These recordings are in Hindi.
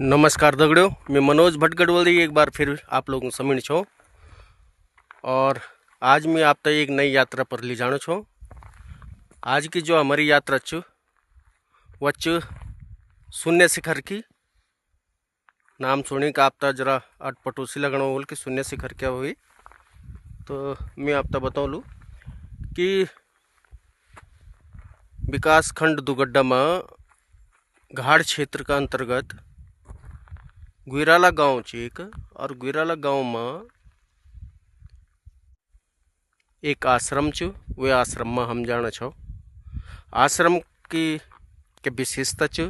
नमस्कार दगड़ियों, मैं मनोज भटगढ़वाली एक बार फिर आप लोगों को समिण छो। और आज मैं आप तक एक नई यात्रा पर ले जाना छो। आज की जो हमारी यात्रा च वह च शून्य शिखर की। नाम सुनी का आप तक जरा अटपटोसी लगना बोल कि शून्य शिखर क्या हुई, तो मैं आप तक बताऊँ कि विकास खंड दुगड्डा में घाड़ क्षेत्र का अंतर्गत गुइराला गांव एक, और गुइराला गांव में एक आश्रम च। वे आश्रम में हम जाना छो। आश्रम की के विशेषता च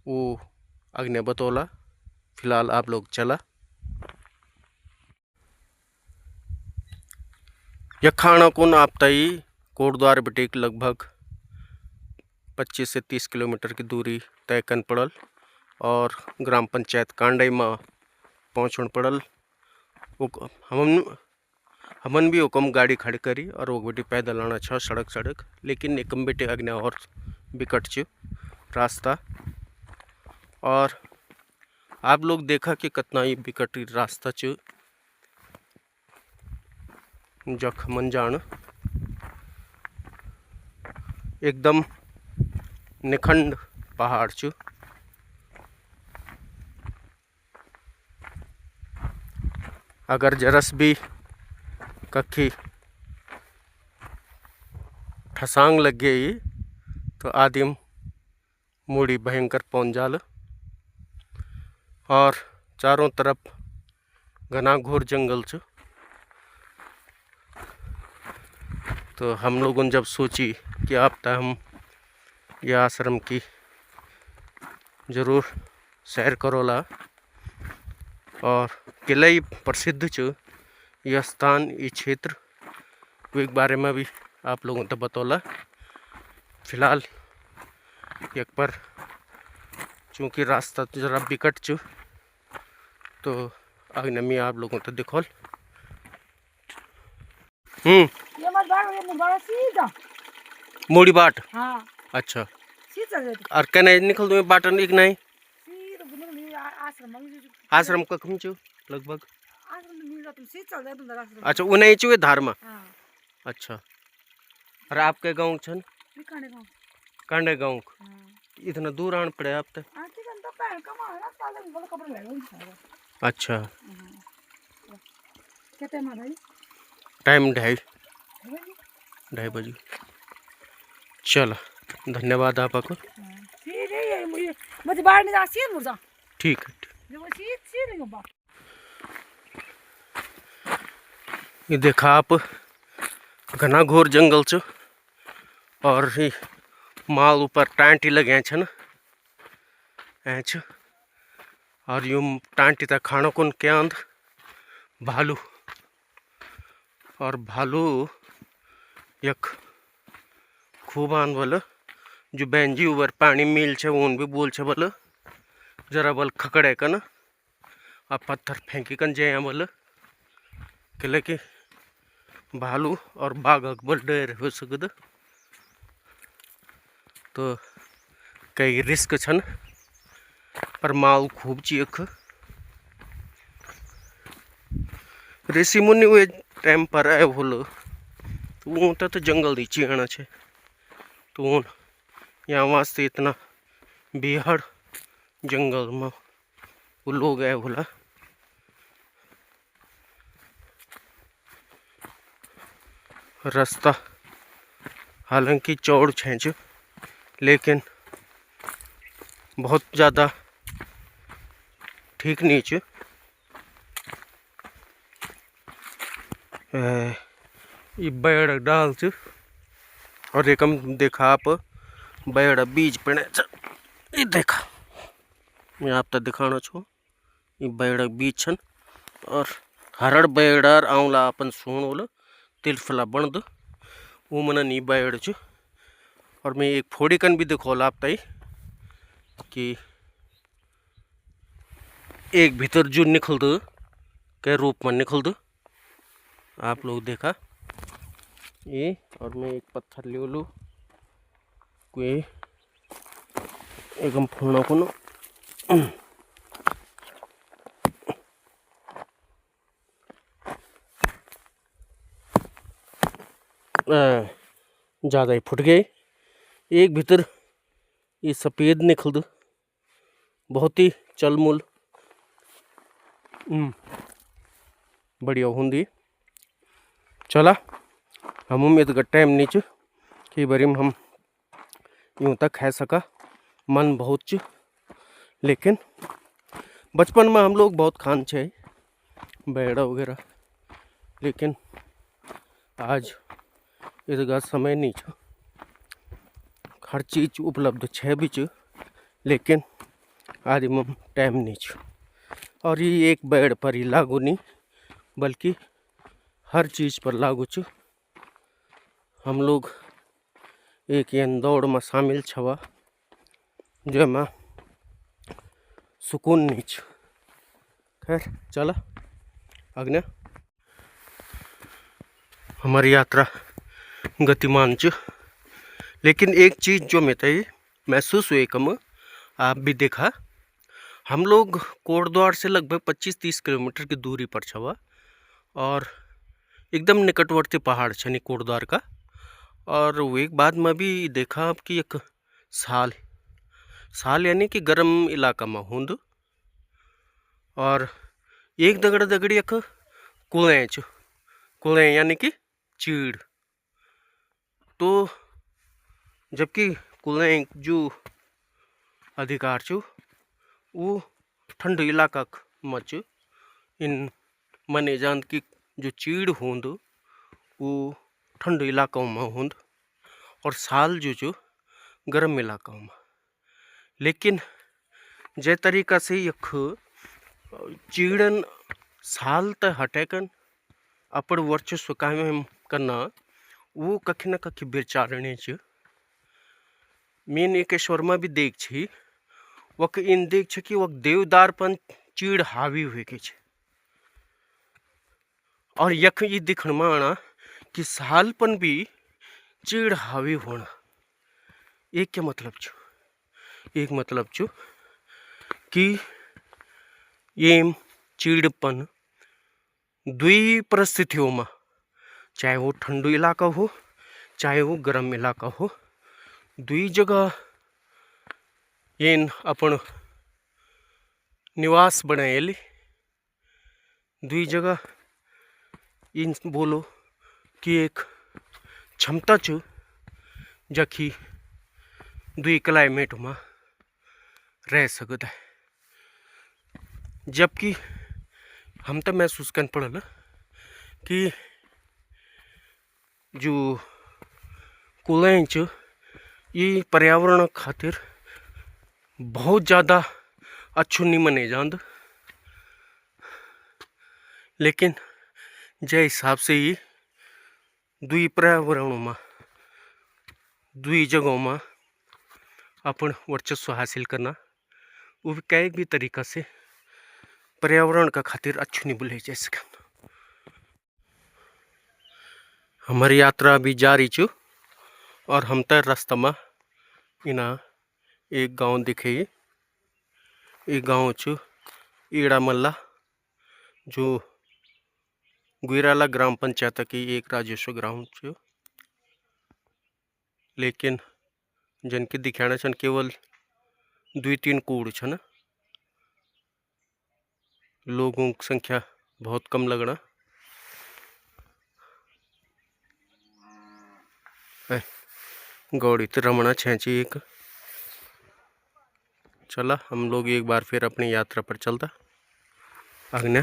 वो अग्नि बतौला। फिलहाल आप लोग चला यखाना कुन आप तई कोटद्वार बटेक लगभग 25 से 30 किलोमीटर की दूरी तय करन पड़ल और ग्राम पंचायत कांडई में पहुँचन पड़ल। हमन भी हुकम गाड़ी खड़ी करी और वो बेटी पैदल आना छ सड़क, लेकिन एकम बेटे अग्नि और बिकट च रास्ता। और आप लोग देखा कि कितना ही बिकट रास्ता च। जख मन जान एकदम निखंड पहाड़ च। अगर जरस भी कखी ठसांग लग गई तो आदिम मूड़ी भयंकर पहुंच जाल। और चारों तरफ घना घोर जंगल च। तो हम लोगों ने जब सोची कि अब तक हम यह आश्रम की जरूर सैर करोला, और किला ही प्रसिद्ध च यह स्थान, ये क्षेत्र के बारे में भी आप लोगों को बतौला। फिलहाल एक पर चूँकि रास्ता तो जरा बिकट च, तो अग्नि में आप लोगों को दिखोल। मोड़ी बाट। हाँ। अच्छा। और कने निकल दो बाटन एक नहीं आश्रम का खम छु लगभग। अच्छा उन्हें छु धार में। अच्छा। और आपके गांव छन कांडे गांव इतना दूर आना पड़े आप तक। अच्छा। टाइम 2:30 बजे। चलो धन्यवाद आपको। ठीक है। ये देखा आप घना घोर जंगल च, और ये माल ऊपर टांटी लगे छन ऐच। और यूं टांटी तक खाना कुन क्या अंद भालू, और भालू यख खूब आन बोल जो बेंजी ऊपर पानी मिल छे उन भी बोल छे बोल जरा बल खकड़े कन आ पत्थर फेंकी कन जय बोल के कि भालू और बाघ बल डर हो सकद। तो कई रिस्क छन पर माल खूब चीख ऋषि मुनि वे टाइम पर आए बोलो तो तो जंगल दी चीना छे। तो यहाँ वास्ते इतना बेहद जंगल में वो लोग आए बोला। रास्ता हालांकि चौड़ छेंच, लेकिन बहुत ज़्यादा ठीक नहीं च। ये बैड़ डाल च, और एकम देखा आप बैड़ बीज पड़े च। ये देखा मैं आप तक दिखाना छो ये बैड़ बीज छन। और हरड़ बैड़ आंवला अपन सुन बोल तिलफला बणद वो मन नी बैड़ च। और मैं एक फोड़ी कन भी दिखोला आप तई कि एक भीतर जो निकलद के रूप में निकलद आप लोग देखा ये। और मैं एक पत्थर ले लूँ कोई एकदम फूलना को ज़्यादा ही फुट गए। एक भीतर ये सफ़ेद निकल बहुत ही चलमुल बढ़िया होंगी। चला हम उम्मीद का टाइम नीच कि बारी में हम यूँ तक खा सका मन बहुत च। लेकिन बचपन में हम लोग बहुत खान छे बैड़ा वगैरह, लेकिन आज इसका समय नहीं छ। हर चीज़ उपलब्ध छे भी च, लेकिन आज में टाइम नहीं छ। और ये एक बैड पर ही लागू नहीं बल्कि हर चीज़ पर लागू च। हम लोग एक दौड़ में शामिल छवा जेमा सुकून नहीं छ। खैर चला अग्ने हमारी यात्रा गतिमान च। लेकिन एक चीज़ जो मैं तय महसूस हुई कम, आप भी देखा, हम लोग कोटद्वार से लगभग 25-30 किलोमीटर की दूरी पर छवा और एकदम निकटवर्ती पहाड़ छनी कोटद्वार का। और वो एक बाद में भी देखा कि एक साल यानी कि गर्म इलाका में होंद। और एक दगड़ दगड़ी एक कुएं यानी कि चीड़। तो जबकि कुएं जो अधिकार च वो ठंड इलाका में च, इन मने जान की जो चीड़ होंद वो ठंड इलाकों में होंद और साल जो जो गर्म इलाकों में। लेकिन जे तरीका से यख चीड़न साल त हटेकन अपड़ वर्चस्व कायम करना वो कखी न कखी विचारणी च। मीन एकेश्वर में भी देख छी वक इन देख छ कि वक देवदारपन चीड़ हावी हुए के छ। और यख ये दिखण में आना कि सालपन भी चीड़ हावी होना। एक क्या मतलब छ? एक मतलब छ कि ये चीड़पन दुई परिस्थितियों में, चाहे वो ठंडू इलाका हो चाहे वो गर्म इलाका हो, दुई जगह ये अपन निवास बनाएली। दुई जगह इन बोलो कि एक क्षमता च जखी दुई क्लाइमेट में रह सकता है। जबकि हम तो महसूस कर पड़ल कि जो कुएं च ये पर्यावरण खातिर बहुत ज़्यादा अच्छु नहीं मने जांद। लेकिन जे हिसाब से ही दुई पर्यावरणों में दुई जगहों में अपन वर्चस्व हासिल करना वो भी कई भी तरीका से पर्यावरण का खातिर अच्छु नहीं बुले जा सका। हमारी यात्रा अभी जारी च और हम तो रास्ता में इना एक गांव दिखे। एक गांव च ईड़ा मल्ला जो गुइराला ग्राम पंचायत की एक राजस्व ग्राम च। लेकिन जनके दिखाना छन केवल 2-3 कूड़ छन, लोगों की संख्या बहुत कम लगना। गौड़ी तो रमणा छेंची एक। चला हम लोग एक बार फिर अपनी यात्रा पर चलता आज्ञा।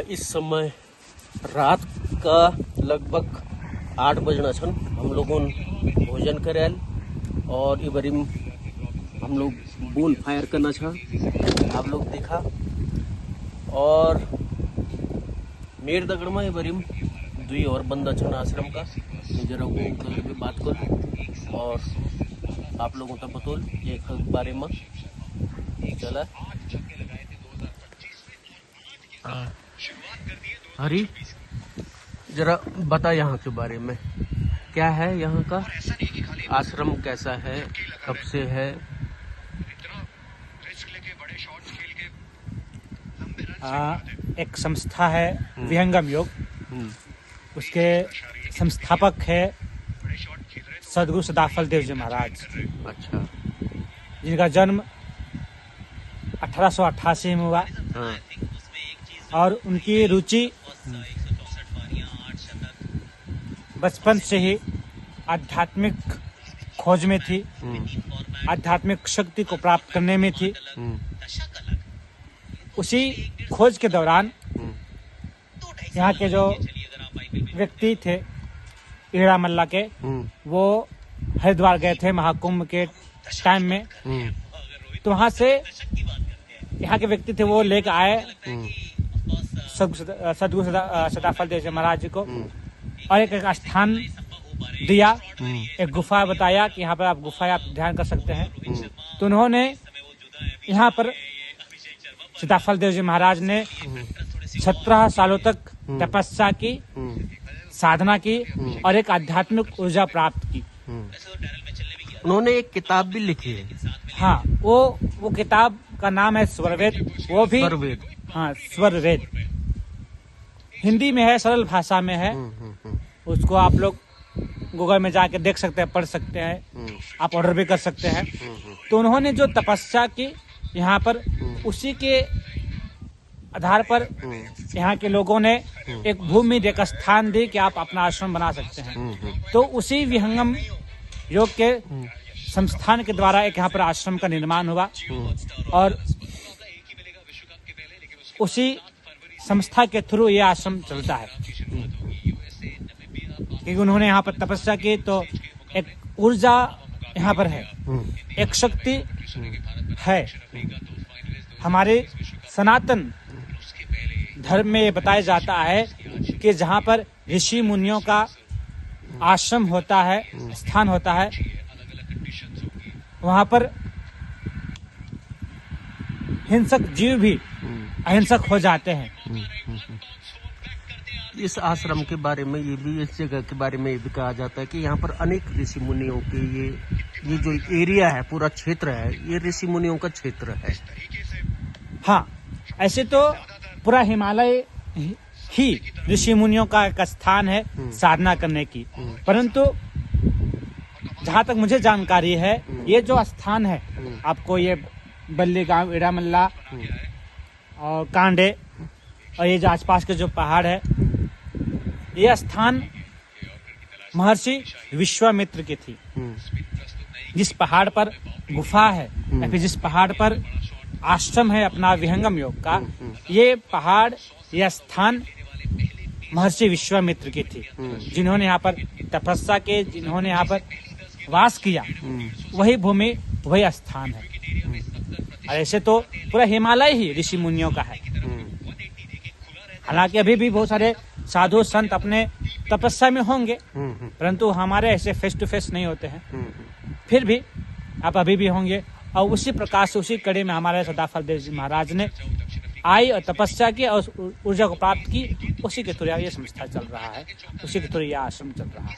इस समय रात का लगभग 8 बजना छन। हम लोगों भोजन करेल और ये बारी हम लोग बोन फायर करना छा, आप लोग देखा। और मेर दगड़ में ये बारी दुई और बंदा छन आश्रम का, जरा वो भी बात कर और आप लोगों तक बतौल ये बारे में। चला हरी जरा बता यहाँ के बारे में, क्या है यहाँ का आश्रम, कैसा है, कब से है, एक संस्था है विहंगम योग, उसके संस्थापक है सदगुरु सदाफल देव जी महाराज। अच्छा। जिनका जन्म 1888 में हुआ। हाँ। और उनकी रुचि बचपन से ही आध्यात्मिक खोज में थी, आध्यात्मिक शक्ति को प्राप्त करने में थी। उसी खोज के दौरान यहाँ के जो व्यक्ति थे ईड़ा मल्ला के, वो हरिद्वार गए थे महाकुंभ के टाइम में। तो वहाँ से यहाँ के व्यक्ति थे, वो लेकर आए सदगुरु सदाफल देव जी महाराज जी को, और एक स्थान दिया, एक गुफा बताया कि यहाँ पर आप गुफा आप ध्यान कर सकते हैं। तो उन्होंने यहाँ पर सदाफल देव जी महाराज ने 17 सालों तक तपस्या की, साधना की और एक आध्यात्मिक ऊर्जा प्राप्त की। उन्होंने एक किताब भी लिखी है। हाँ, वो किताब का नाम है स्वरवेद। वो भी स्वरवेद। हाँ, स्वरवेद हिंदी में है, सरल भाषा में है। उसको आप लोग गूगल में जाके देख सकते हैं, पढ़ सकते हैं, आप ऑर्डर भी कर सकते हैं। तो उन्होंने जो तपस्या की यहाँ पर, उसी के आधार पर यहाँ के लोगों ने एक भूमि एक स्थान दी कि आप अपना आश्रम बना सकते हैं। तो उसी विहंगम योग के संस्थान के द्वारा एक यहाँ पर आश्रम का निर्माण हुआ, और उसी संस्था के थ्रू ये आश्रम चलता है। क्योंकि उन्होंने यहाँ पर तपस्या की, तो एक ऊर्जा यहाँ पर है, एक शक्ति है। हमारे सनातन धर्म में ये बताया जाता है कि जहाँ पर ऋषि मुनियों का आश्रम होता है, स्थान होता है, वहाँ पर हिंसक जीव भी अहिंसक हो जाते हैं। इस आश्रम के बारे में ये भी, इस जगह के बारे में ये भी कहा जाता है कि यहाँ पर अनेक ऋषि मुनियों के ये जो एरिया है, पूरा क्षेत्र है, ये ऋषि मुनियों का क्षेत्र है। हाँ, ऐसे तो पूरा हिमालय ही ऋषि मुनियों का एक स्थान है साधना करने की। परंतु जहाँ तक मुझे जानकारी है, ये जो स्थान है, आपको ये बल्ली गांव, ईड़ा मल्ला और कांडे और ये जो आसपास के जो पहाड़ है, ये स्थान महर्षि विश्वामित्र की थी। जिस पहाड़ पर गुफा है या फिर जिस पहाड़ पर आश्रम है अपना विहंगम योग का, ये पहाड़, यह स्थान महर्षि विश्वामित्र की थी, जिन्होंने यहाँ पर तपस्या की, जिन्होंने यहाँ पर वास किया। वही भूमि, वही स्थान है। और ऐसे तो पूरा हिमालय ही ऋषि मुनियों का है। हालांकि अभी भी बहुत सारे साधु संत अपने तपस्या में होंगे, परंतु हमारे ऐसे फेस टू फेस नहीं होते हैं। फिर भी आप अभी भी होंगे। और उसी प्रकार से, उसी कड़ी में हमारे सदाफल देव जी महाराज ने आई और तपस्या की और ऊर्जा को प्राप्त की। उसी के थ्रू ये संस्था चल रहा है, उसी के थ्रू यह आश्रम चल रहा है।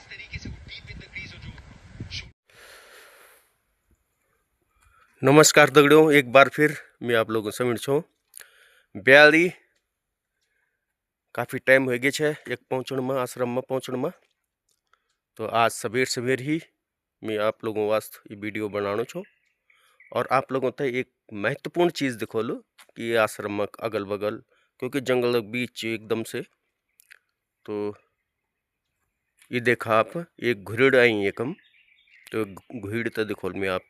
नमस्कार दगड़ियों, एक बार फिर मैं आप लोगों से मिलूँ। ब्याली काफ़ी टाइम हो गया है एक पहुँचने में, आश्रम में पहुँचने में। तो आज सवेर ही मैं आप लोगों वास्ते ये वीडियो बनाना छो, और आप लोगों तक एक महत्वपूर्ण चीज़ दिखोलू कि ये आश्रम में अगल बगल, क्योंकि जंगल बीच एकदम से, तो ये देखा आप एक घुरीड़ आई एकम। तो घुरीड़ तो दिखोल मैं आप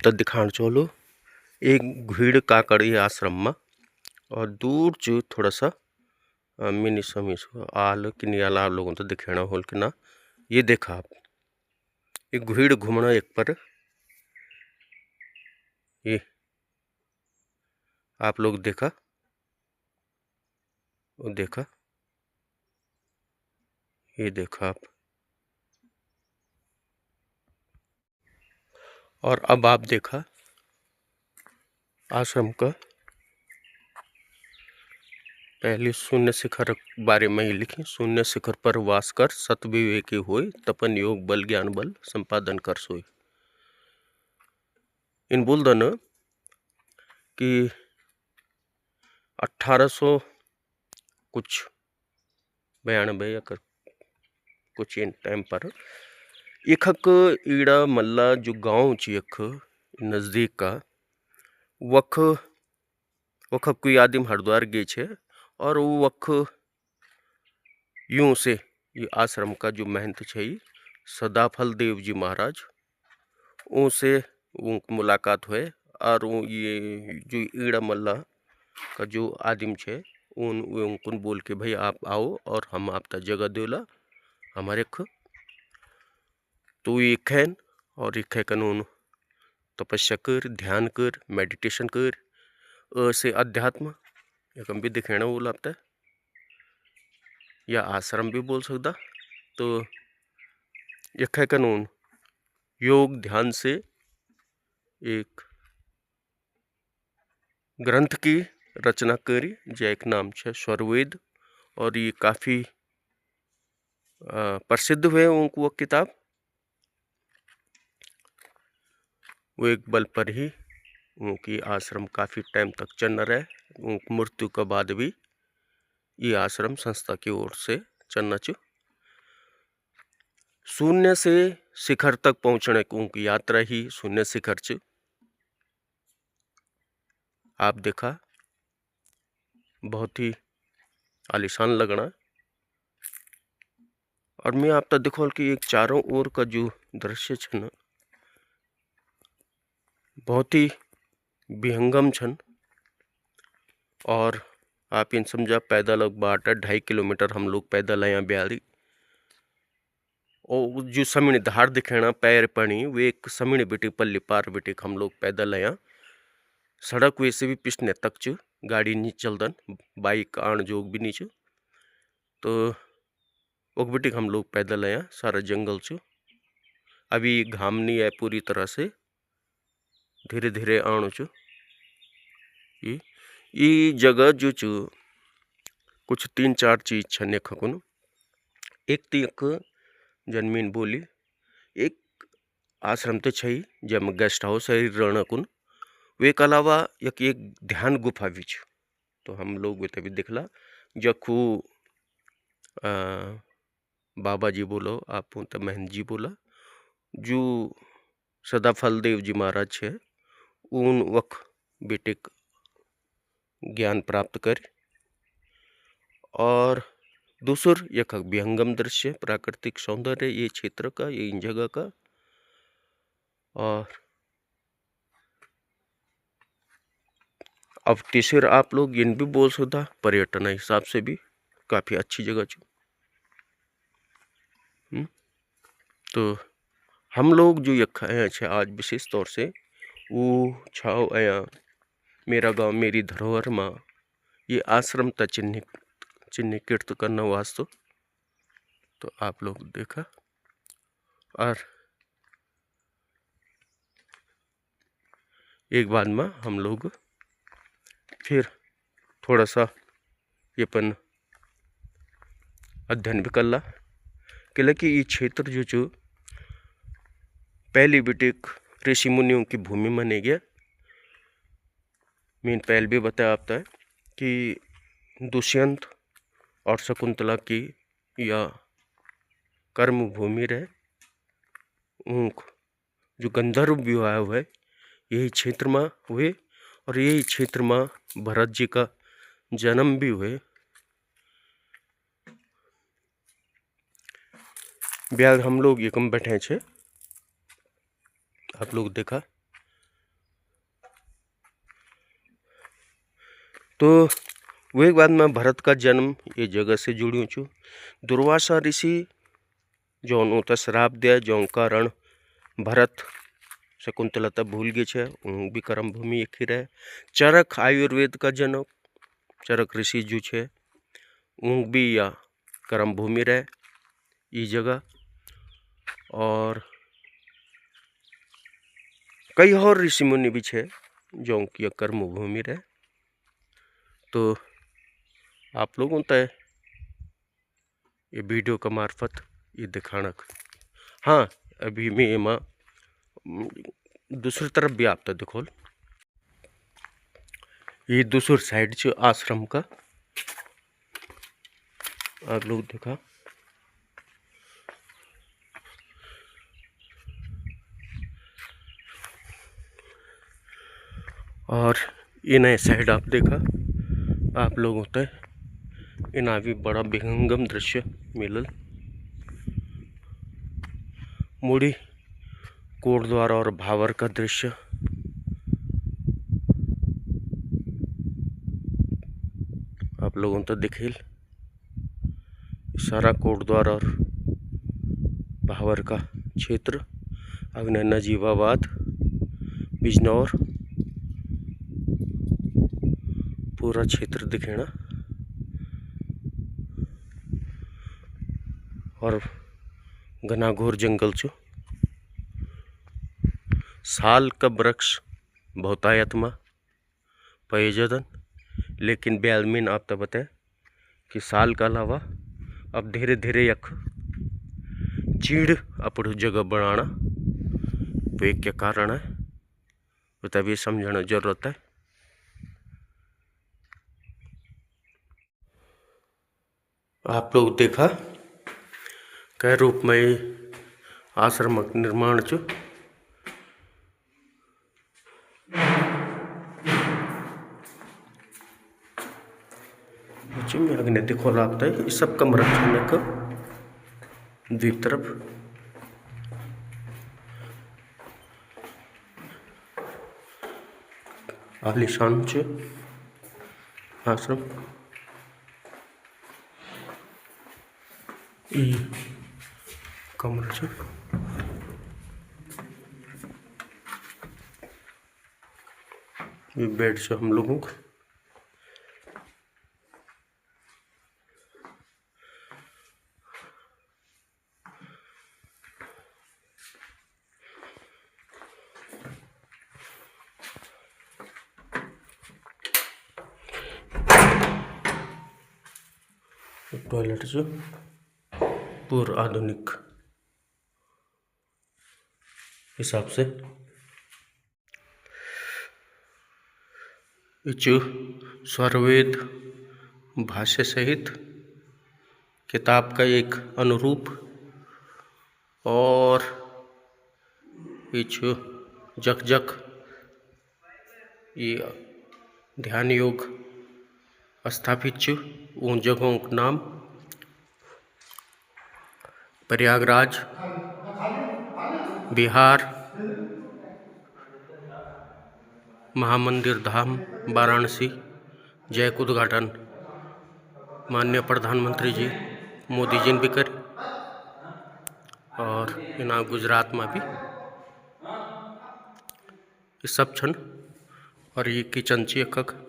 तक दिखाना चाहूँ। एक घुरीड़ काकड़ ये आश्रम में, और दूर जो थोड़ा सा मिनी समीस आल कि नहीं आल आप लोगों तो दिखेना होल कि ना। ये देखा आप एक घुरीड़ घूमना एक पर, ये आप लोग देखा, वो देखा, ये देखा आप। और अब आप देखा आश्रम का पहले शून्य शिखर बारे में ही लिखी। शून्य शिखर पर वास कर सत विवेकी होय, तपन योग बल ज्ञान बल संपादन कर सोय। इन बोल दन कि 1800 कुछ 92 या कुछ इन टाइम पर यखक ईड़ा मल्ला जो गांव च यख नज़दीक का वख कोई आदिम हरिद्वार गए छे और वो वख यूं से ये आश्रम का जो महंत छे सदाफल देव जी महाराज उनसे उनकी मुलाकात हुए और ये जो ईड़ा मल्ला का जो आदिम छे उनको बोल के भाई आप आओ और हम आपका जगह देला हमारे ख तो ये खैन और ये कानून तपस्या कर ध्यान कर मेडिटेशन कर से अध्यात्म एकम भी दिखेना वो लगता है या आश्रम भी बोल सकता। तो यख कानून योग ध्यान से एक ग्रंथ की रचना करी जो एक नाम है स्वरवेद और ये काफ़ी प्रसिद्ध हुए उनको वो किताब वो एक बल पर ही उनकी आश्रम काफ़ी टाइम तक चल रहे उनकी मृत्यु के बाद भी ये आश्रम संस्था की ओर से चलना च शून्य से शिखर तक पहुंचने की उनकी यात्रा ही शून्य शिखर च आप देखा बहुत ही आलिशान लगना और मैं आप तक देखो कि एक चारों ओर का जो दृश्य छन बहुत ही विहंगम छन और आप इन समझा पैदल बाट 2.5 किलोमीटर हम लोग पैदल आया ब्याली और जो समीण धार दिखेना पैर पानी वे एक समीण बेटे पल्ली पार बेटे हम लोग पैदल आया सड़क वैसे भी पिछने तक च गाड़ी नहीं चलदन बाइक आन जोग भी नहीं च तो वो बेटे हम लोग पैदल आया सारा जंगल च अभी घाम नहीं है पूरी तरह से धीरे धीरे आनो च ये जगह जो च कुछ 3-4 चीज छन यखकुन एक तो यख जन्मीन बोली एक आश्रम तो छै जब गेस्ट हाउस है रणकुन वे के अलावा यक एक ध्यान गुफा भी छ तो हम लोग वे तभी दिखला जखू बाबा जी बोलो आप तो महंत जी बोला जो सदाफल देव जी महाराज है उन वख बेटे ज्ञान प्राप्त कर और दूसर यख विहंगम दृश्य प्राकृतिक सौंदर्य ये क्षेत्र का ये इन जगह का और अब तीसर आप लोग इन भी बोल सकता पर्यटन हिसाब से भी काफ़ी अच्छी जगह छ तो हम लोग जो यख आया छे आज विशेष तौर से वो छाव आया मेरा गांव मेरी धरोहर माँ ये आश्रम त चिन्ह कीर्त करना वास्तव तो आप लोग देखा और एक बाद में हम लोग फिर थोड़ा सा ये पन अध्ययन भी कर ला कि ये क्षेत्र जो जो पहली बिटिक ऋषि मुनियों की भूमि माने गया मैंने पहले भी बताया आपता है कि दुष्यंत और शकुंतला की या कर्म भूमि रहे उनको जो गंधर्व विवाह हुआ है यही क्षेत्र में हुए और यही क्षेत्र में भरत जी का जन्म भी हुए ब्याह हम लोग ये कम बैठे छे आप लोग देखा तो वो एक बाद में भरत का जन्म ये जगह से जुड़ू छू दुर्वासा ऋषि जो उतर श्राप दिया जो कारण भरत शकुंतला तब भूल गए छे भी कर्म भूमि एक ही रहे चरक आयुर्वेद का जनक चरक ऋषि जो छे ऊँग भी या कर्म भूमि रहे ये जगह और कई और ऋषि मुनि भी छे जो की कर्म भूमि रहे तो आप लोगों तय ये वीडियो का मार्फत ये दिखाना हाँ अभी मैं एमा दूसरी तरफ भी आप तो देखो ये दूसर साइड च आश्रम का, आप लोग देखा। और इन्हें साइड आप देखा आप लोग होता है इना भी बड़ा विहंगम दृश्य मिलल। मुड़ी कोटद्वार और भावर का दृश्य आप लोगों तो दिखेल। सारा कोटद्वार और भावर का क्षेत्र, अग्नि नजीबाबाद, बिजनौर पूरा क्षेत्र दिखेना। और घनाघोर जंगल चो, साल का वृक्ष बहुतायत में पयजदन, लेकिन ब्यालमीन आप तो बताए कि साल का अलावा अब धीरे धीरे यख चीड़ अपनी जगह बनाना, वे क्या कारण है वो तभी समझना जरूरत है। आप लोग देखा कै रूप में आश्रम निर्माण चो। में अग्नि दिखो लागता है, इस सब कमरा का द्वीप तरफ आलिशान च आश्रम। ये कमरा च, ये बेड से हम लोगों को टॉयलेट जो पूर्व आधुनिक हिसाब से। जो स्वरवेद भाष्य सहित किताब का एक अनुरूप, और ये जक जक ये ध्यान योग स्थापित छु, उन जगहों का नाम प्रयागराज, बिहार, महामंदिर धाम वाराणसी, जय का उद्घाटन माननीय प्रधानमंत्री जी मोदी जी ने भी कर, और इना गुजरात में भी ये सब छन। और ये किचन ची यखक,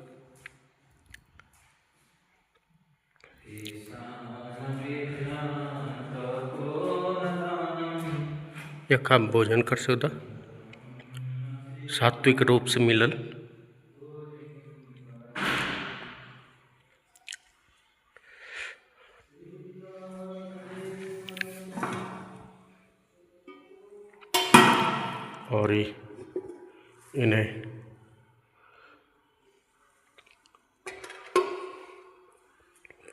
यखा भोजन कर सकता सात्विक रूप से मिलल। और ये इन्हें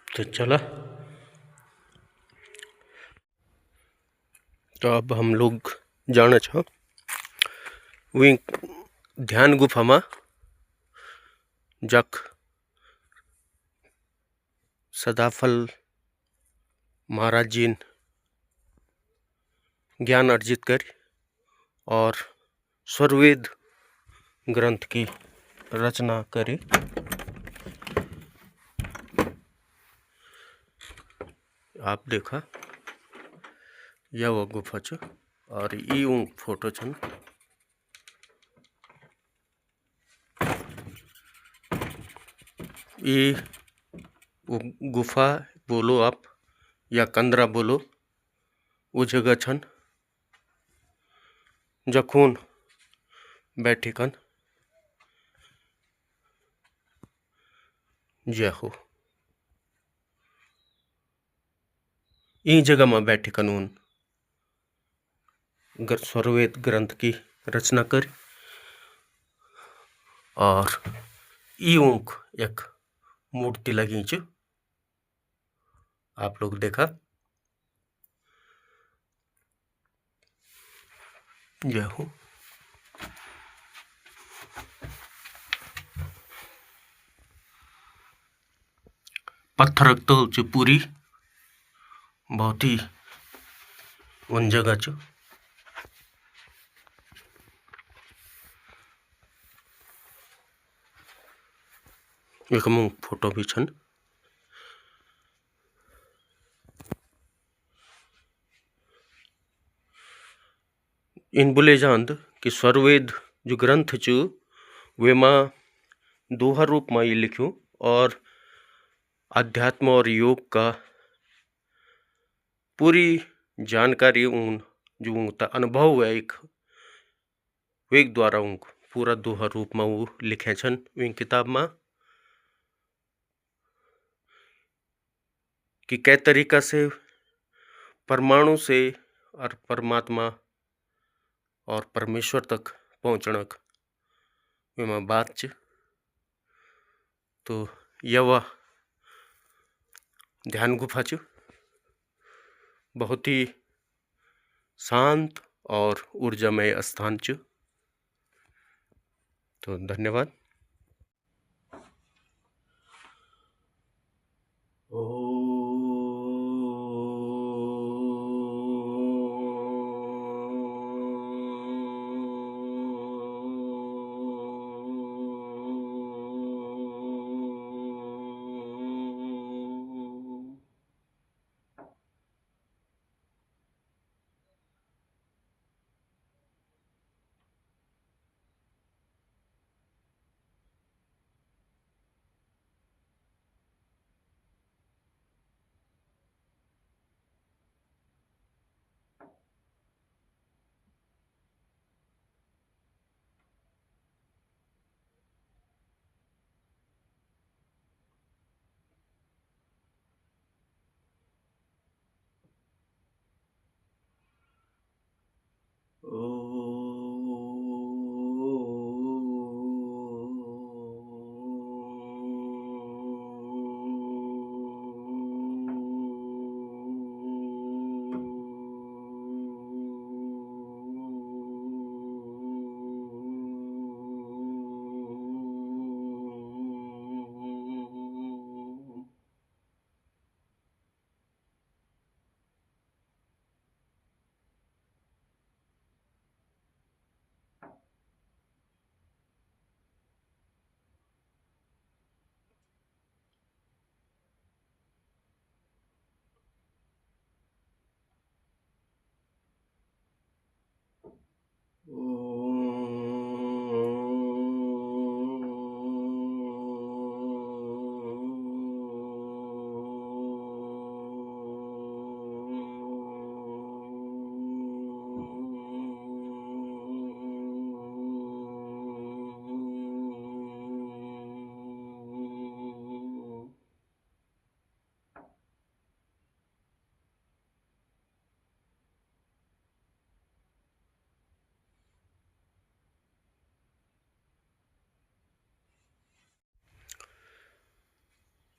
तो चला, तो अब हम लोग जाना छो वी ध्यान गुफा में, जक सदाफल महाराज जी ने ज्ञान अर्जित कर और स्वरवेद ग्रंथ की रचना करी। आप देखा यह वो गुफा छ, और ये उन फोटो छन। ये वो गुफा बोलो आप या कंदरा बोलो, वो जगह छन जखून बैठी कन जय हो, ई जगह में बैठी कन उन स्वरवेद ग्रंथ की रचना कर, और ई ऊँक एक मूर्ति लगी च, आप लोग देखा। जय हो। पत्थर तो च पूरी बहुत ही उन जगह च। एक मूंग फोटो भी छन। इन बुले जांद कि स्वरवेद जो ग्रंथ च वेमा दोहा रूप में ये लिख्यूं और अध्यात्म और योग का पूरी जानकारी उन जो उनका अनुभव है एक वेग द्वारा उनको पूरा दोहा रूप में वो लिखे छन इन किताब में कि कै तरीका से परमाणु से और परमात्मा और परमेश्वर तक पहुँचणक में बात च। तो यह ध्यान गुफा च, बहुत ही शांत और ऊर्जामय स्थान च। तो धन्यवाद।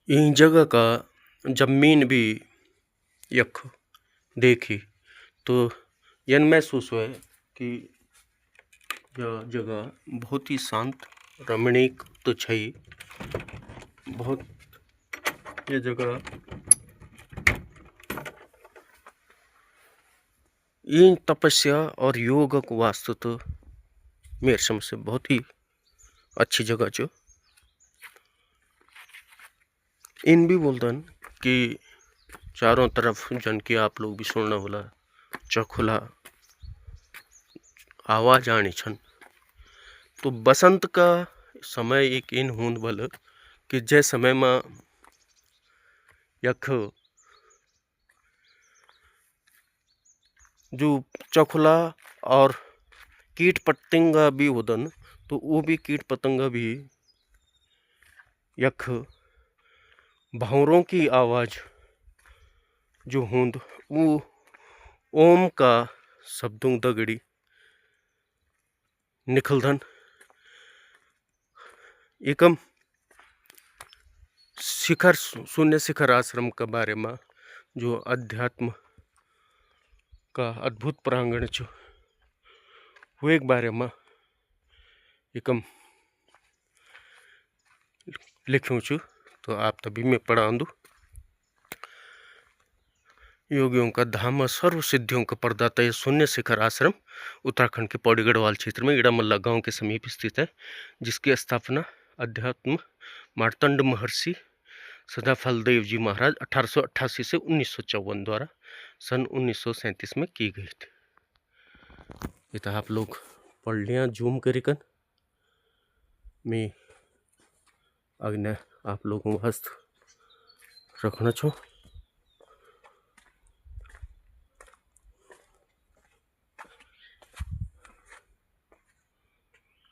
इन जगह का जमीन भी यख देखी तो यन महसूस हुआ कि यह जगह बहुत ही शांत रमणीक तो छई। बहुत ये जगह इन तपस्या और योग को वास्तु तो मेरे समझ से बहुत ही अच्छी जगह जो इन भी बोलतन कि चारों तरफ जन की आप लोग भी सुनना होला चखुला आवाज आनी छन। तो बसंत का समय एक इन होंद बल कि जै समय में यख जो चखुला और कीट पतंगा भी होदन तो वो भी कीट पतंगा भी यख भंवरों की आवाज जो होंद वो ओम का शब्दों दगड़ी निकलदन। एकम शून्य शिखर आश्रम के बारे में जो अध्यात्म का अद्भुत प्रांगण छो वो एक बारे में एकम लिखूँ छु, तो आप तभी मैं पढ़ा दूँ। योगियों का धाम और सर्व सिद्धियों का प्रदाता यह शून्य शिखर आश्रम उत्तराखंड के पौड़ी गढ़वाल क्षेत्र में इड़ामल्ला गांव के समीप स्थित है, जिसकी स्थापना अध्यात्म मार्तंड महर्षि सदाफल देव जी महाराज 1888 से 1954 द्वारा सन 1937 में की गई थी। ये तो आप लोग पढ़ लिया जूम करिकन मैं अग्नि आप लोगों हस्त रखना छो।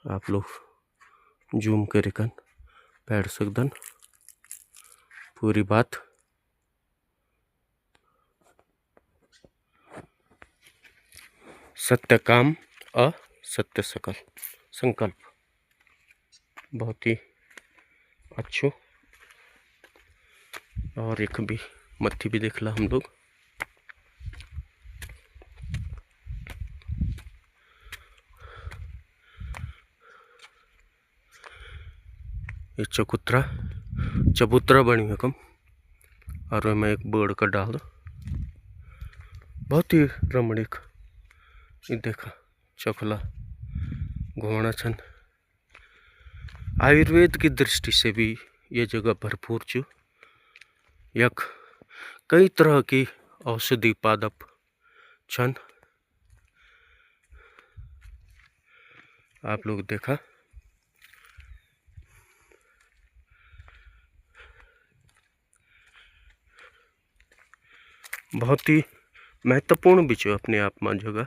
आप लोग जूम करिकन पढ़ सकदन पूरी बात। सत्य काम असत्य सकल संकल्प बहुत ही अच्छो। और एक भी मत्थी भी देख ला हम लोग। ये चबूतरा बनी है कम और मैं एक बर्ड का डाल बहुत ही रमणीक। ये देखा चखला घोड़ा छन। आयुर्वेद की दृष्टि से भी ये जगह भरपूर चु। यक कई तरह की औषधि पादप छन। आप लोग देखा बहुत ही महत्वपूर्ण भी छो अपने आप में जगह।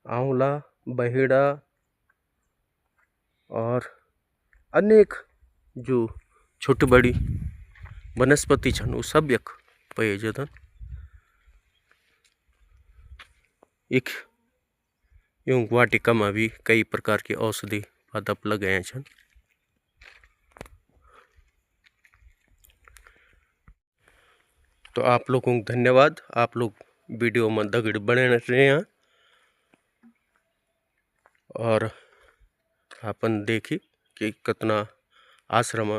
आंवला बहेड़ा और अनेक जो छोटी बड़ी वनस्पति छन वो सब यक पाए जदन। एक यूं वाटिका में भी कई प्रकार के औषधि पादप लगाए छन। तो आप लोगों को धन्यवाद। आप लोग वीडियो में दगड़ बने रहे हैं और अपन देखी कि कितना आश्रम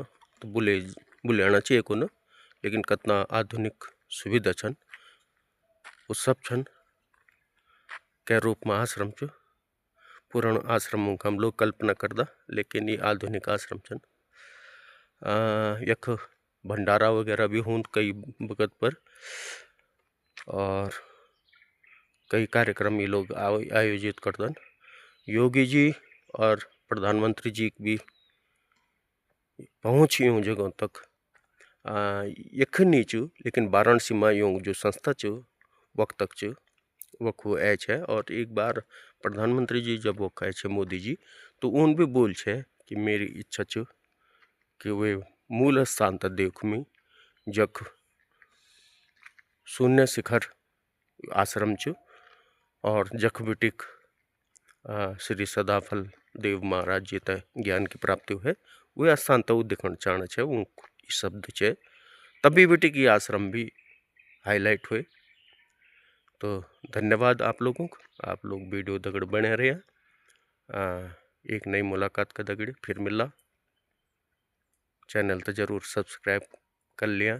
तो बुलाना चाहिए को न, लेकिन कितना आधुनिक सुविधा छन वो सब छन के रूप में आश्रम छो। पुराना आश्रमों का हम लोग कल्पना करदा, लेकिन ये आधुनिक आश्रम छन। यख भंडारा वगैरह भी हों कई वक्त पर और कई कार्यक्रम ये लोग आयोजित करदन। योगी जी और प्रधानमंत्री जी भी पहुँच यूँ जगहों तक यखन नहीं चु, लेकिन वाराणसी में यूँ जो संस्था चु वक्त तक चु वखो ऐ है। और एक बार प्रधानमंत्री जी जब वो कहे छे मोदी जी, तो उन भी बोल छे कि मेरी इच्छा चु कि वे मूल स्थान तक देखूँ में जख शून्य शिखर आश्रम चु और जख बिटिक श्री सदाफल देव महाराज जी तय ज्ञान की प्राप्ति है वे स्थान तो देखना चाहना है वो शब्द है। तभी बिटिक ये आश्रम भी हाईलाइट हुए। तो धन्यवाद आप लोगों को। आप लोग वीडियो दगड़ बने रहे। एक नई मुलाकात का दगड़ फिर मिला। चैनल तो जरूर सब्सक्राइब कर लिया।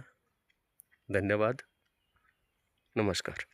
धन्यवाद, नमस्कार।